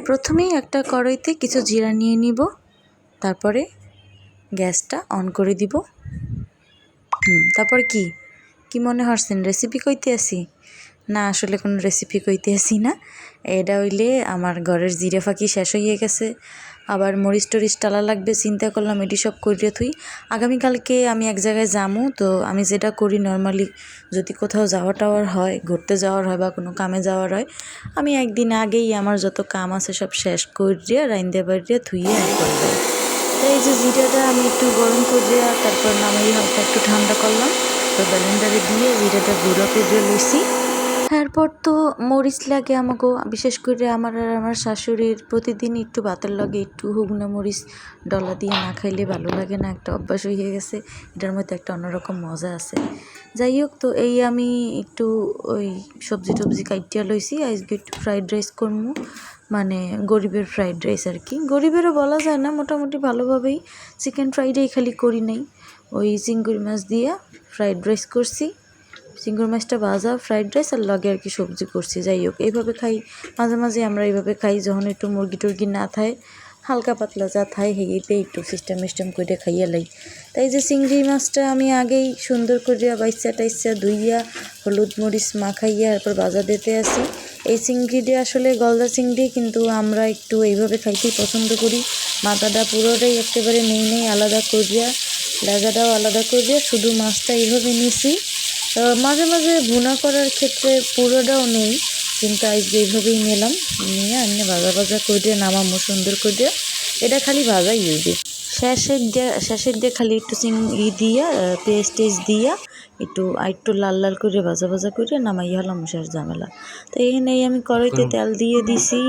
প্রথমেই একটা কড়াইতে কিছু জিরা নিয়ে নিব, তারপরে গ্যাসটা অন করে দিব। তারপর কি কি মনে হচ্ছেন রেসিপি কইতে আসি? না, আসলে কোনো রেসিপি কইতে আসি না। এটা হইলে আমার ঘরের জিরা ফাঁকি শেষ হয়ে গেছে, আবার মরিচ টরিচ টালা লাগবে, চিন্তা করলাম এটি সব করিয়ে থুই। আগামীকালকে আমি এক জায়গায় যাবো, তো আমি যেটা করি নর্মালি যদি কোথাও যাওয়া টাওয়ার হয়, ঘুরতে যাওয়ার হয় বা কোনো কামে যাওয়ার হয়, আমি একদিন আগেই আমার যত কাম আছে সব শেষ করিয়া রাইন্দে বাড়িয়ে থুইয়ে করে যাই। তো এই যে জিরাটা আমি একটু গরম করিয়া তারপর নামাই হালকা একটু ঠান্ডা করলাম, তো ব্লেন্ডারে দিয়ে জিরাটা গুঁড়ো করে লইছি। এরপর তো মরিচ লাগে আমাকে, বিশেষ করে আমার আর আমার শাশুড়ির প্রতিদিন একটু ভাতের লগে একটু শুকনো মরিচ ডলা দিয়ে না খাইলে ভালো লাগে না, একটা অভ্যাস হয়ে গেছে। এটার মধ্যে একটা অন্যরকম মজা আছে। যাই হোক, তো এই আমি একটু ওই সবজি টবজি কাটিয়া লইছি, আজকে একটু ফ্রাইড রাইস করবো, মানে গরিবের ফ্রাইড রাইস আর কি। গরিবেরও বলা যায় না, মোটামুটি ভালোভাবেই চিকেন ফ্রাইডেই খালি করি নাই। ওই চিংড়ি মাছ দিয়ে ফ্রাইড রাইস করছি, চিংড়ি মাছটা ভাজা ফ্রাইড রাইস আর লগে আর কি সবজি করছি। যাই হোক, এইভাবে খাই, মাঝে মাঝে আমরা এইভাবে খাই যখন একটু মুরগি টুরগি না থাকে, হালকা পাতলা যা থায় হেঁটে একটু সিস্টেম করে খাইয়া লাই। তাই যে চিংড়ি মাছটা আমি আগেই সুন্দর করিয়া বাইচা টাইচা ধুইয়া হলুদ মরিচ মাখাইয়া তারপর ভাজা দিতে আসি। এই চিংড়িটা আসলে গলদা চিংড়ি, কিন্তু আমরা একটু এইভাবে খাইতেই পছন্দ করি। মাথাটা পুরোটাই একেবারে নেই আলাদা করিয়া, লেজাটাও আলাদা করিয়া শুধু মাছটা এইভাবে নিছি। মাঝে মাঝে ভুনা করার ক্ষেত্রে পুরোটাও নেই, কিন্তু আজকে এইভাবেই নিলাম, নিয়ে আমি ভাজা করে নামামো সুন্দর করে। এটা খালি ভাজাই হইবে, শেষের দিয়ে খালি একটু চিংড়ি দিয়া পেঁয়াজ টেস্ট দিয়া একটু লাল করে ভাজা করে নামাই হলাম, শেষ ঝামেলা। তো এখানে আমি কড়াইতে তেল দিয়ে দিছি।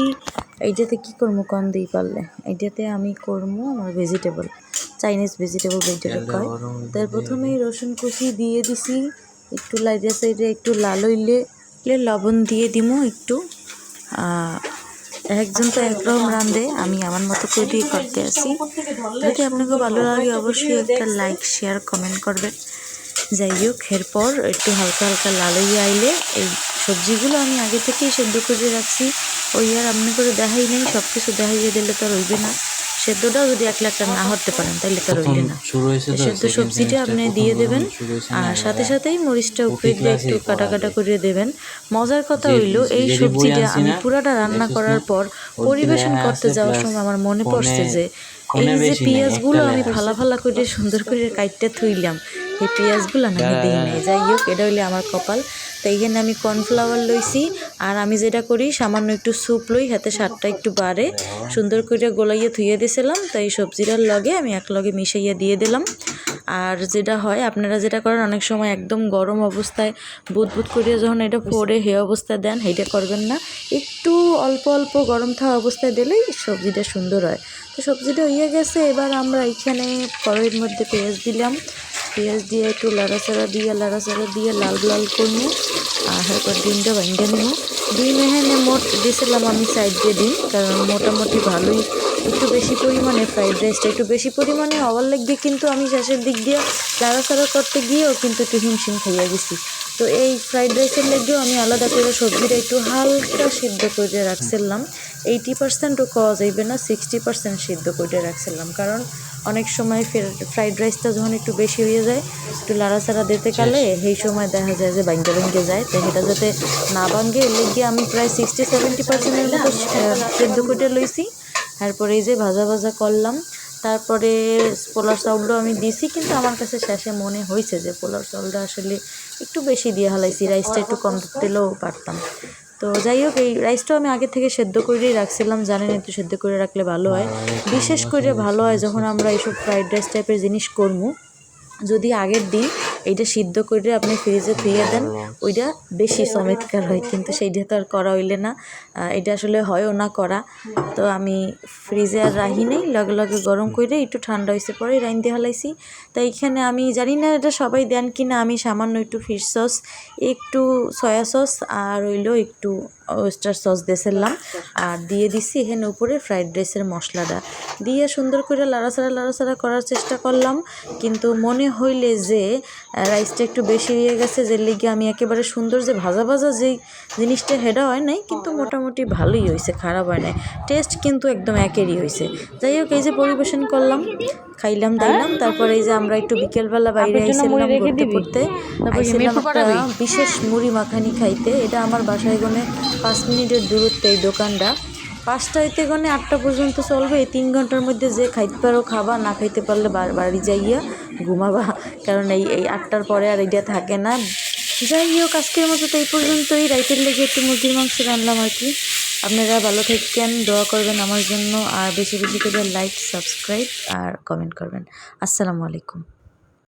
এইটাতে কি করবো কম দিই পারলে, এইটাতে আমি করবো আমার ভেজিটেবল, চাইনিজ ভেজিটেবল যেটাকে কয়। তার প্রথমেই রসুন কুচি দিয়ে দিছি, একটু লাইটে সাইডে একটু লাল হইলে লবণ দিয়ে দিমু একটু। একজন তো একরকম রাঁধে, আমি আমার মতো করে দিয়ে করতে আসি। যদি আপনাকে ভালো লাগে অবশ্যই একটা লাইক শেয়ার কমেন্ট করবেন। যাই হোক, এরপর একটু হালকা লাল হয়ে আইলে এই সবজিগুলো আমি আগে থেকেই সেদ্ধ করে রাখছি, ওই আর আপনি করে দেখাই নেই, সব কিছু দেখাইয়ে দিলে তো রইবে না। সেদ্ধটাও যদি একটা না হতে পারেন তাহলে তো রইলে না। সেদ্ধ সবজিটা আপনি দিয়ে দেবেন, আর সাথেই মরিচটা উপরে দিয়ে একটু কাটা করে দেবেন। মজার কথা হইল, এই সবজিটা আমি পুরাটা রান্না করার পর পরিবেশন করতে যাওয়ার সময় আমার মনে পড়ছে যে এই যে পেঁয়াজগুলো আমি ফালা করে সুন্দর করে কাটতে থইলাম, এই পেঁয়াজগুলো না আমি দিই নাই। যাই হোক, এটা হইলে আমার কপাল। তো এইখানে আমি কর্নফ্লাওয়ার লইছি, আর আমি যেটা করি সামান্য একটু স্যুপ লই, হাতে স্বাদটা একটু বাড়ে, সুন্দর করে গোলাইয়ে ধুয়ে দিয়েছিলাম। তো এই সবজিটার লগে আমি এক লগে মিশাইয়া দিয়ে দিলাম। আর যেটা হয়, আপনারা যেটা করেন অনেক সময় একদম গরম অবস্থায় বুদবুদ করিয়া যখন এটা পরে হে অবস্থায় দেন, সেইটা করবেন না। একটু অল্প গরম থাকা অবস্থায় দিলেই সবজিটা সুন্দর হয়। তো সবজিটা হয়ে গেছে, এবার আমরা এখানে কড়াইয়ের মধ্যে পেঁয়াজ দিলাম, পেঁয়াজ দিয়ে একটু লাড়াচাড়া দিয়ে লাল করবো। আর এরপর ডিমটা ভাঙিয়ে নিব। ডিম এখানে মোট দিয়েছিলাম আমি সাইড দিয়ে ডিম, কারণ মোটামুটি ভালোই একটু বেশি পরিমাণে ফ্রাইড রাইসটা একটু বেশি পরিমাণে হওয়ার লাগবে, কিন্তু আমি শেষের দিক দিয়ে লাড়াচাড়া করতে গিয়েও কিন্তু একটু হিমশিম খাইয়া গেছি। তো এই ফ্রাইড রাইসের লেগেও আমি আলাদা করে সবজিটা একটু হালকা সিদ্ধ করে রাখছিলাম। 80%ও খাওয়া যাইবে না, 60% সিদ্ধ করে রাখছিলাম, কারণ অনেক সময় ফ্রাইড রাইসটা যখন একটু বেশি হয়ে যায়, একটু লাড়াচাড়া দিতে গেলে সেই সময় দেখা যায় যে ভাঙ্গে যায়। তো সেটা যাতে না ভাঙ্গে এর লেগে আমি প্রায় 60-70%-এর মতো সিদ্ধ করে লইছি। তারপরে এই যে ভাজা করলাম, তারপরে পোলার চাউলটাও আমি দিছি, কিন্তু আমার কাছে শেষে মনে হয়েছে যে পোলার চাউলটা আসলে একটু বেশি দিয়ে হালাইছি, রাইসটা একটু কম দিলেও পারতাম। তো যাই হোক, এই রাইসটাও আমি আগে থেকে সেদ্ধ করেই রাখছিলাম, জানেন একটু সেদ্ধ করে রাখলে ভালো হয়। বিশেষ করে ভালো হয় যখন আমরা এইসব ফ্রাইড রাইস টাইপের জিনিস করবো, যদি আগের দিন এইটা সিদ্ধ করে আপনি ফ্রিজে থুয়ে দেন, ওইটা বেশি চমৎকার হয়, কিন্তু সেইটা তো আর করা হইলে না, এটা আসলে হয়ও না করা। তো আমি ফ্রিজে আর রাখি নেই, লগে গরম করে একটু ঠান্ডা হয়েছে পরে রাইন্দে হালাইছি। তাই এখানে আমি জানি না এটা সবাই দেন কি না, আমি সামান্য একটু ফিশ সস, একটু সয়া সস আর হইলো একটু ওয়েস্টার সস দিয়েছিলাম আর দিয়ে দিছি এখানে উপরে ফ্রাইড রাইসের মশলাটা দিয়ে সুন্দর করে লাড়াচাড়া করার চেষ্টা করলাম, কিন্তু মনে হইলে যে রাইসটা একটু বেশি হয়ে গেছে, যে লেগে আমি একেবারে সুন্দর যে ভাজা ভাজা যেই জিনিসটা হেডা হয় নাই, কিন্তু মোটামুটি ভালোই হয়েছে, খারাপ হয় নাই, টেস্ট কিন্তু একদম একেরই হয়েছে। যাই হোক, এই যে পরিবেশন করলাম, খাইলাম দাইলাম, তারপরে এই যে আমরা একটু বিকেলবেলা বাইরে আইছিলাম ঘুরতে পড়তে, আইছিলাম একটা বিশেষ মুড়ি মাখানি খাইতে। এটা আমার বাসায় গনে 5 মিনিটের দূরত্বে এই দোকানটা, 5টা হইতে গনে 8টা পর্যন্ত চলবে। এই 3 ঘন্টার মধ্যে যে খাইতে পারো খাবা, না খাইতে পারলে বাড়ি যাইয়া ঘুমাবা, কারণ এই 8টার পরে আর এটা থাকে না। যাই হোক, আজকের মতো তো এই পর্যন্তই। রাইতের লেগে একটু মুরগির মাংস রান্নাম আর কি। আপনারা ভালো থাকেন, দোয়া করবেন আমার জন্য, আর বেশি বেশি করে লাইক, সাবস্ক্রাইব আর কমেন্ট করবেন। আসসালামু আলাইকুম।